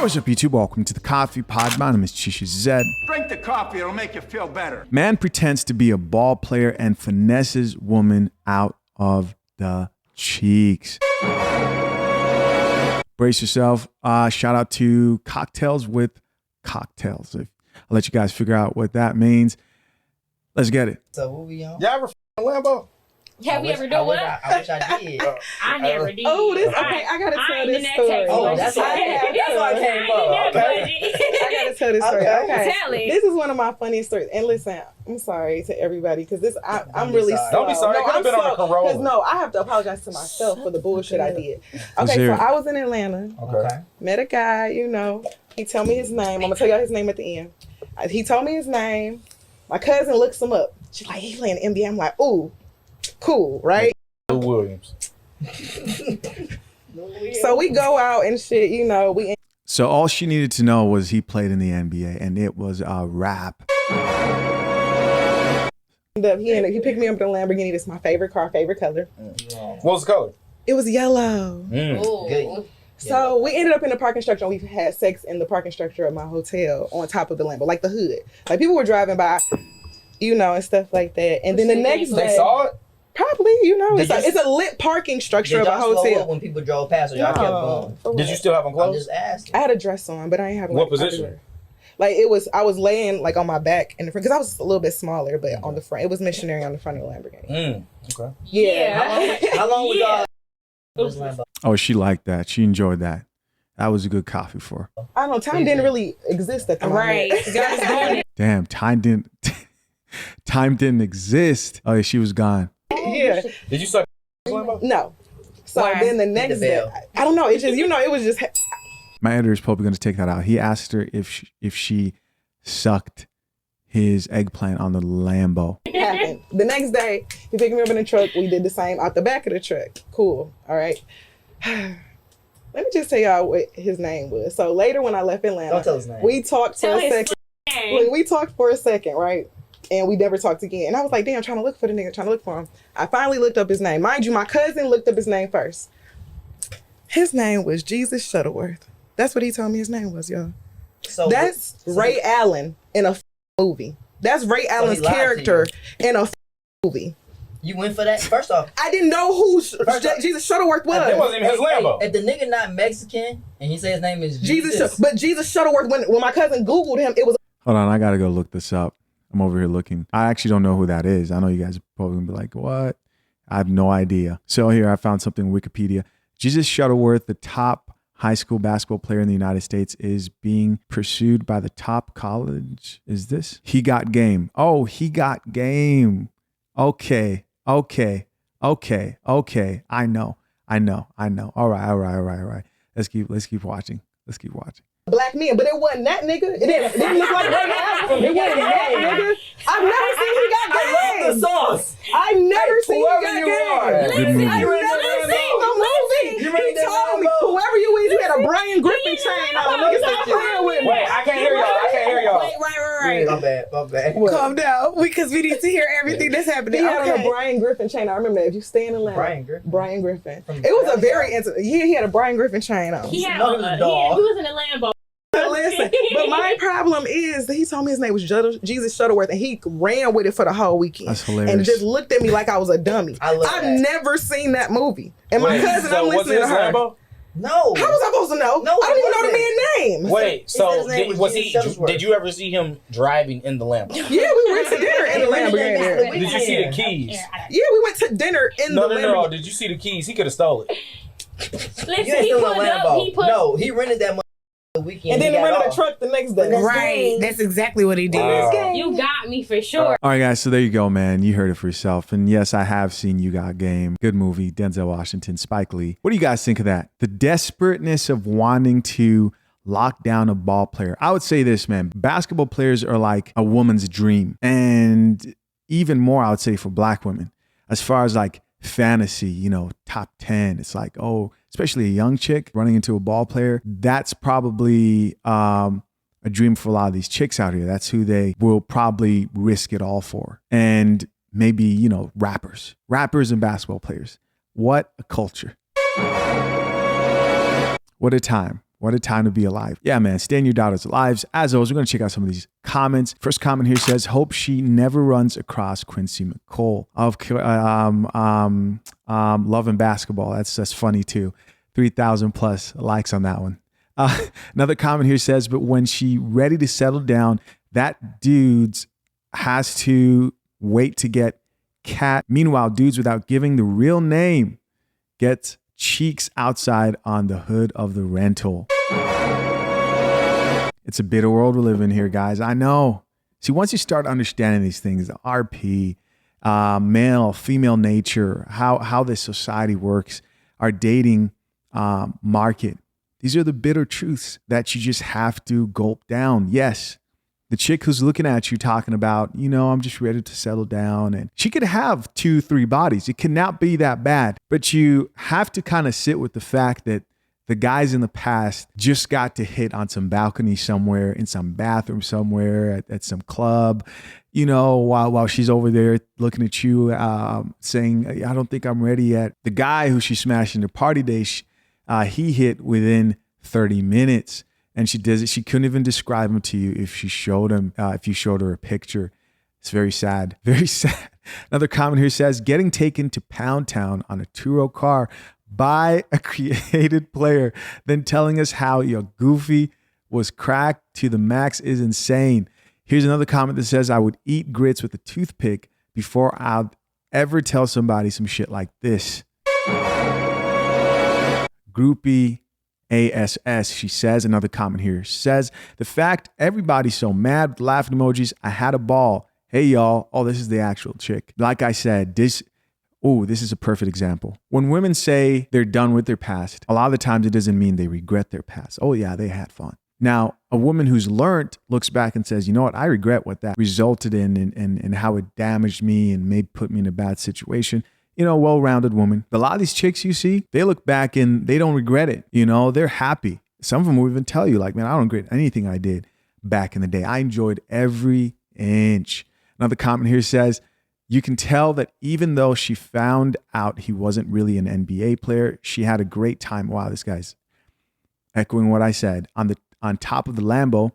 What's up, YouTube? Welcome to the Coffee Pod. My name is Chisha Zed. Drink the coffee, it'll make you feel better. Man pretends to be a ball player and finesses woman out of the cheeks. Brace yourself. Shout out to Cocktails with Cocktails. I'll let you guys figure out what that means. Let's get it. So what we on? Y'all ever Lambo? Have you ever done what? I wish I did. I never did. Oh, this okay. I gotta tell this story. Oh, that's why I came up. Okay. I gotta tell this story. Okay. Tell it. This is one of my funniest stories. And listen, I'm sorry to everybody because this I'm really sorry. Don't be sorry. No, I could have been on a Corolla. Because no, I have to apologize to myself for the bullshit I did. Let's Okay, hear so it. I was in Atlanta. Okay. Met a guy, you know. He told me his name. I'm gonna tell y'all his name at the end. He told me his name. My cousin looks him up. She's like, he playing NBA. I'm like, ooh, cool, right? Williams. So we go out and shit, you know. We So all she needed to know was he played in the NBA, and it was a wrap. end up. He picked me up in a Lamborghini. That's my favorite car, favorite color. What was the color? It was yellow. Good. So we ended up in the parking structure, and we had sex in the parking structure of my hotel on top of the Lambo, like the hood. Like people were driving by, you know, and stuff like that. And then the next They day, saw it? probably, you know, Did it's a lit parking structure Did of a y'all slow up hotel. when people drove past or y'all kept going? For Did you what? still have them I'm closed? just asking. I had a dress on, but I ain't having What like, position? underwear. Like I was laying like on my back in the front because I was a little bit smaller, but on the front, it was missionary on the front of the Lamborghini. Okay. Yeah. How long was Yeah. y'all? This Lambo? Oh, she liked that. She enjoyed that. That was a good coffee for her. I don't know. Time didn't really exist at the moment. Right. God is doing it. Damn, time didn't exist. Oh, yeah, she was gone. Yeah. Did you suck Lambo? No. So Why? then the next day, bell. I don't know. It's just, you know, it was just My editor is probably going to take that out. He asked her if she sucked his eggplant on the Lambo. happened. The next day, he picked me up in the truck. We did the same out the back of the truck. Cool. All right. Let me just tell y'all what his name was. So later when I left Atlanta, Don't tell his name. we talked for Tell a his second. name. We talked for a second, right? And we never talked again. And I was like, damn, trying to look for the nigga, trying to look for him. I finally looked up his name. Mind you, my cousin looked up his name first. His name was Jesus Shuttleworth. That's what he told me his name was, y'all. So That's Ray Allen in a movie. That's Ray Allen's lied to character in a movie. you went for that? First off, I didn't know who First off- Jesus Shuttleworth It was. wasn't even his Lambo. if the nigga not Mexican and he say his name is Jesus, but Jesus Shuttleworth. When my cousin Googled him, it was Hold on, I got to go look this up. I'm over here looking. I actually don't know who that is. I know you guys are probably going to be like, what? I have no idea. So here I found something on Wikipedia. Jesus Shuttleworth, the top high school basketball player in the United States, is being pursued by the top college. Is this? He Got Game. Oh, He Got Game. Okay. I know. All right. Let's keep watching. black men, but it wasn't that nigga. It didn't look like Ray Allen. It wasn't that nigga. I've never seen He Got Game. sauce. I've never seen He whoever Got you Game. are. Good movie. I've never seen the movie. You ready He to told me, Lambo? whoever you is, you had a Brian Griffin chain on. Nigga, stop playing with me. Wait, I can't hear y'all. Wait, right. My bad. Calm down, because we need to hear everything that's He happening. had on a Okay. Brian Griffin chain. I remember that. If you stay in Atlanta. Brian Griffin. It was a very intimate. He had a Brian Griffin chain on. He had No, he was a dog. he was in a Lambo. Listen, but my problem is that he told me his name was Jesus Shuttleworth, and he ran with it for the whole weekend. That's hilarious. And just looked at me like I was a dummy. I love I've that. never seen that movie. And my cousin, so I'm was listening it to his her. Lambo? No. How was I supposed to know? No, I don't it even know the wasn't. man's name. Wait, said so his name was was Jesus he? Shuttlesworth. Did you ever see him driving in the Lambo? Yeah, we went to dinner in the Lamborghini. Did you see the keys? Yeah, we went to dinner in No. the Lamborghini. Did you see the keys? He could have stole it. Listen, You ain't he stealing put a up. Lambo. He put. No, he rented that money the weekend. And then he he got rented a off. truck the next day. That's Right. That's exactly what he did. Wow. You got me for sure. All right, guys. So there you go, man. You heard it for yourself. And yes, I have seen You Got Game. Good movie. Denzel Washington, Spike Lee. What do you guys think of that? The desperateness of wanting to lock down a ball player. I would say this, man. Basketball players are like a woman's dream. And even more, I would say, for black women. As far as like fantasy, you know, top 10. It's like, oh, especially a young chick running into a ball player. That's probably a dream for a lot of these chicks out here. That's who they will probably risk it all for. And maybe, you know, rappers and basketball players. What a culture. What a time. What a time to be alive. Yeah, man, stay in your daughter's lives. As always, we're going to check out some of these comments. First comment here says, hope she never runs across Quincy McCole. Of Love and Basketball. That's funny too. 3,000 plus likes on that one. Another comment here says, but when she ready to settle down, that dudes has to wait to get cat. Meanwhile, dudes without giving the real name gets cheeks outside on the hood of the rental. It's a bitter world we live in here, guys. I know. See, once you start understanding these things, the RP, male, female nature, how this society works, our dating market, these are the bitter truths that you just have to gulp down. Yes, the chick who's looking at you talking about, I'm just ready to settle down. And she could have 2-3 bodies. It cannot be that bad. But you have to kind of sit with the fact that the guys in the past just got to hit on some balcony somewhere, in some bathroom somewhere, at some club, while she's over there looking at you, saying, I don't think I'm ready yet. The guy who she smashed in the party day, he hit within 30 minutes. And she does it. She couldn't even describe him to you if you showed her a picture. It's very sad. Very sad. Another comment here says, getting taken to Pound Town on a Turo car by a created player, then telling us how your goofy was cracked to the max is insane. Here's another comment that says, I would eat grits with a toothpick before I'd ever tell somebody some shit like this. Groupie ASS, she says. Another comment here says, the fact everybody's so mad with laughing emojis, I had a ball. Hey, y'all. Oh, this is the actual chick. Like I said, this is a perfect example. When women say they're done with their past, a lot of the times it doesn't mean they regret their past. Oh, yeah, they had fun. Now, a woman who's learned looks back and says, you know what? I regret what that resulted in and how it damaged me and may put me in a bad situation. Well-rounded woman. But a lot of these chicks you see, they look back and they don't regret it. They're happy. Some of them will even tell you, like, man, I don't regret anything I did back in the day. I enjoyed every inch. Another comment here says, you can tell that even though she found out he wasn't really an NBA player, she had a great time. Wow, this guy's echoing what I said. On top of the Lambo,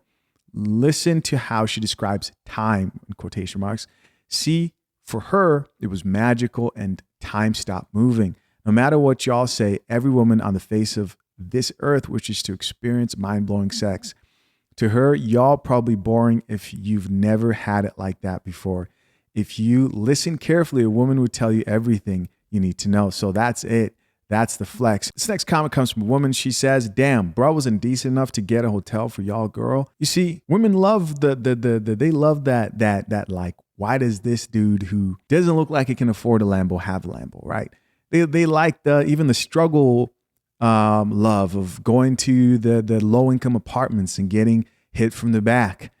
listen to how she describes time, in quotation marks. See, for her, it was magical and time stopped moving. No matter what y'all say, every woman on the face of this earth wishes to experience mind-blowing sex. To her, y'all probably boring if you've never had it like that before. If you listen carefully, a woman would tell you everything you need to know. So that's it. That's the flex. This next comment comes from a woman. She says, damn, bro wasn't decent enough to get a hotel for y'all, girl. You see, women love they love that like, why does this dude who doesn't look like he can afford a Lambo have a Lambo, right? They like even the struggle love of going to the low income apartments and getting hit from the back,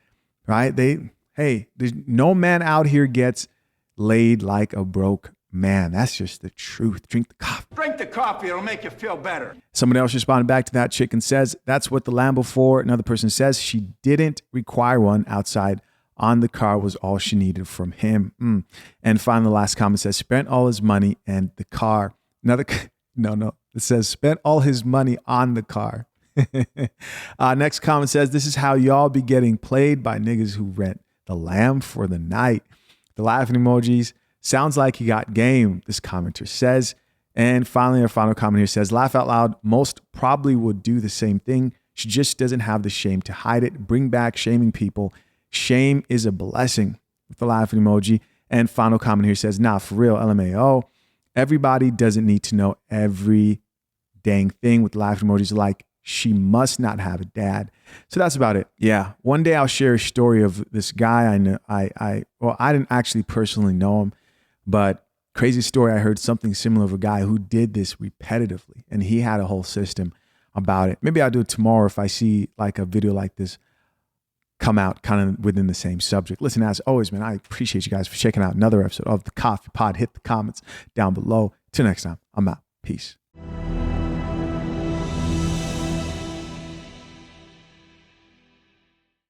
right? There's no man out here gets laid like a broke man. That's just the truth. Drink the coffee. Drink the coffee, it'll make you feel better. Somebody else responded back to that chick and says, that's what the Lambo for. Another person says she didn't require one. Outside on the car was all she needed from him. And finally, the last comment says, spent all his money and the car. It says spent all his money on the car. Next comment says, this is how y'all be getting played by niggas who rent the lamb for the night. The laughing emojis. Sounds like you got game, this commenter says. And finally, our final comment here says, laugh out loud. Most probably would do the same thing. She just doesn't have the shame to hide it. Bring back shaming people. Shame is a blessing, with the laughing emoji. And final comment here says, nah, for real, LMAO. Everybody doesn't need to know every dang thing, with the laughing emojis like, she must not have a dad. So that's about it. Yeah. One day I'll share a story of this guy I know. I didn't actually personally know him, but crazy story. I heard something similar of a guy who did this repetitively, and he had a whole system about it. Maybe I'll do it tomorrow if I see like a video like this come out kind of within the same subject. Listen, as always, man, I appreciate you guys for checking out another episode of The Coffee Pod. Hit the comments down below. Till next time, I'm out. Peace.